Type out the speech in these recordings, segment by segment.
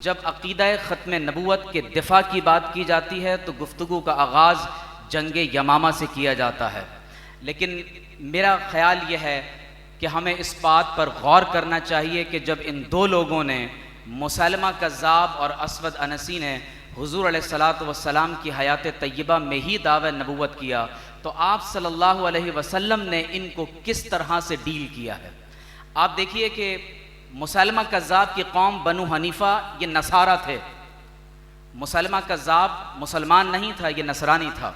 जब अक़ीदा ख़त्म नबूवत के दिफ़ा की बात की जाती है तो गुफ्तगू का आगाज़ जंग यमामा से किया जाता है, लेकिन मेरा ख़्याल यह है कि हमें इस बात पर गौर करना चाहिए कि जब इन दो लोगों ने मुसैलमा कज़्ज़ाब और असवद अनसी ने हुज़ूर अलैहिस्सलातु वस्सलाम की हयात तय्यबा में ही दावा नबूवत किया तो आप सल्लल्लाहु अलैहि वसल्लम ने इनको किस तरह से डील किया है। आप देखिए कि मुसैलमा कज़्ज़ाब की कौम बनु हनीफ़ा ये नसारा थे। मुसैलमा कज़्ज़ाब मुसलमान नहीं था, ये नसरानी था।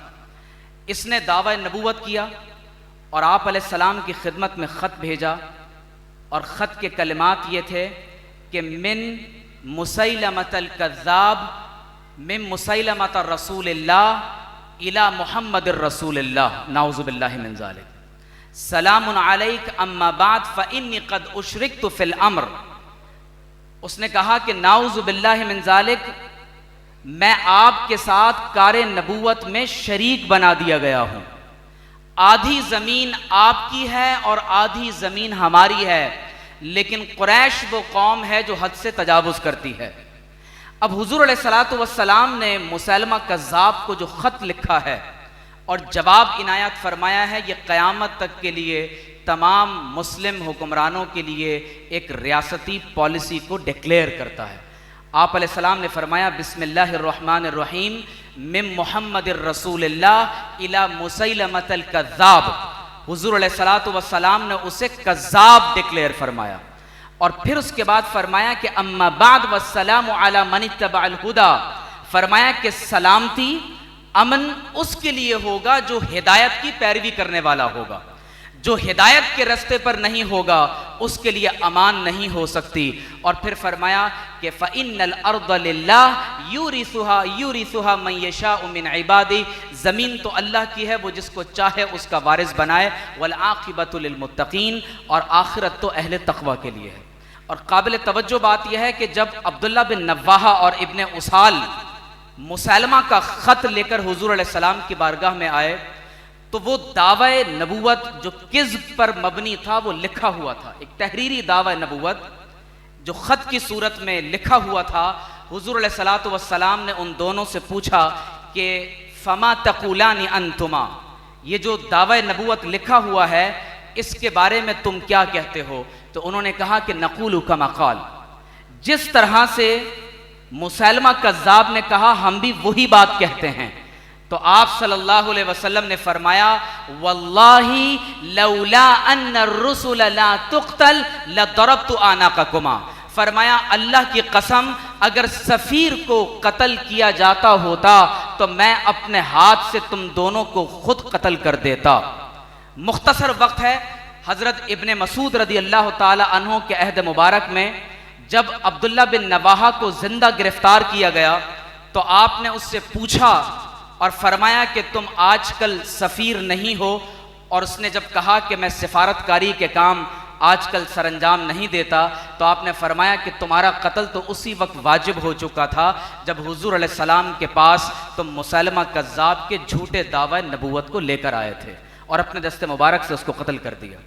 इसने दावा नबूवत किया और आप अलैहिस्सलाम की खिदमत में ख़त भेजा और ख़त के कलिमात ये थे कि मिन मुसैलमतल कज़्ज़ाब मिन मुसैलमत रसूलिल्लाह इला मुहम्मदिर रसूलिल्लाह नाउज़ु बिल्लाहि मिन ज़ालिक सलामुन अलैक अम्मा बाद फ़इन्नी क़द उशरिक्तु फ़िल अम्र। उसने कहा कि नाउज़ु बिल्लाहि मिन ज़ालिक, मैं आपके साथ कारे नबूवत में शरीक बना दिया गया हूँ। आधी ज़मीन आपकी है और आधी ज़मीन हमारी है, लेकिन कुरैश वो कौम है जो हद से तजावुज़ करती है। अब हुज़ूर अलैहिस्सलातु वस्सलाम ने मुसैलमा कज़्ज़ाब को जो ख़त लिखा है और जवाब इनायत फरमाया है, ये क़यामत तक के लिए तमाम मुस्लिम हुक्मरानों के लिए एक रियासती पॉलिसी को डिक्लेयर करता है। आप अलैहिस्सलाम ने फरमाया बिस्मिल्लाहिर्रहमानिर्रहीम मिन मुहम्मदिर रसूलिल्लाह इला मुसैलमतल कज़्ज़ाब। हुज़ूर अलैहिस्सलातु वस्सलाम ने उसे कज़्ज़ाब डिक्लेयर फरमाया और फिर उसके बाद फरमाया कि अम्मा बाद वस्सलामु अला मन इत्तबअल हुदा। फरमाया कि सलामती अमन उसके लिए होगा जो हिदायत की पैरवी करने वाला होगा। जो हिदायत के रास्ते पर नहीं होगा उसके लिए अमान नहीं हो सकती। और फिर फरमाया कि फ़इन्नल अर्द लिल्लाह यूरिसुहा मन यशाउ मिन इबादी। ज़मीन तो अल्लाह की है, वो जिसको चाहे उसका वारिस बनाए। वल आक़िबतु लिल मुत्तक़ीन, और आखिरत तो अहले तक़वा के लिए है। और काबिल तवज्जो बात यह है कि जब अब्दुल्ला बिन नव्वाहा और इब्ने उसाल मुसैलमा का ख़त लेकर हुज़ूर अलैहिस्सलाम की बारगाह में आए तो वो दावे नबूवत जो किज़्ब पर मबनी था वो लिखा हुआ था। एक तहरीरी दावा नबूवत जो ख़त की सूरत में लिखा हुआ था। हुज़ूर अलैहिस्सलातु वस्सलाम ने उन दोनों से पूछा कि फ़मा तक़ूलानि अंतुमा, ये जो दावा नबूवत लिखा हुआ है इसके बारे में तुम क्या कहते हो। तो उन्होंने कहा कि नक़ूलु कमा क़ाल, जिस तरह से मुसैलमा कज़्ज़ाब ने कहा हम भी वही बात कहते हैं। तो आप सल्लल्लाहु अलैहि वसल्लम ने फरमाया वल्लाही लौला अन्ना रुसुल ला तुक़तल लदरबतु आनाक़कुमा। फरमाया अल्लाह की कसम, अगर सफ़ीर को कत्ल किया जाता होता तो मैं अपने हाथ से तुम दोनों को खुद कत्ल कर देता। मुख्तसर वक्त है, हज़रत इब्ने मसूद रदी अल्लाह ताला अन्हु के अहद मुबारक में जब अब्दुल्ला बिन नवाहा को जिंदा गिरफ्तार किया गया तो आपने उससे पूछा और फरमाया कि तुम आजकल सफ़ीर नहीं हो। और उसने जब कहा कि मैं सिफारतकारी के काम आजकल सरंजाम नहीं देता तो आपने फरमाया कि तुम्हारा कत्ल तो उसी वक्त वाजिब हो चुका था जब हुज़ूर अलैहिस्सलाम के पास तुम मुसैलमा कज़्ज़ाब के झूठे दावा नबूवत को लेकर आए थे और अपने दस्ते मुबारक से उसको कत्ल कर दिया।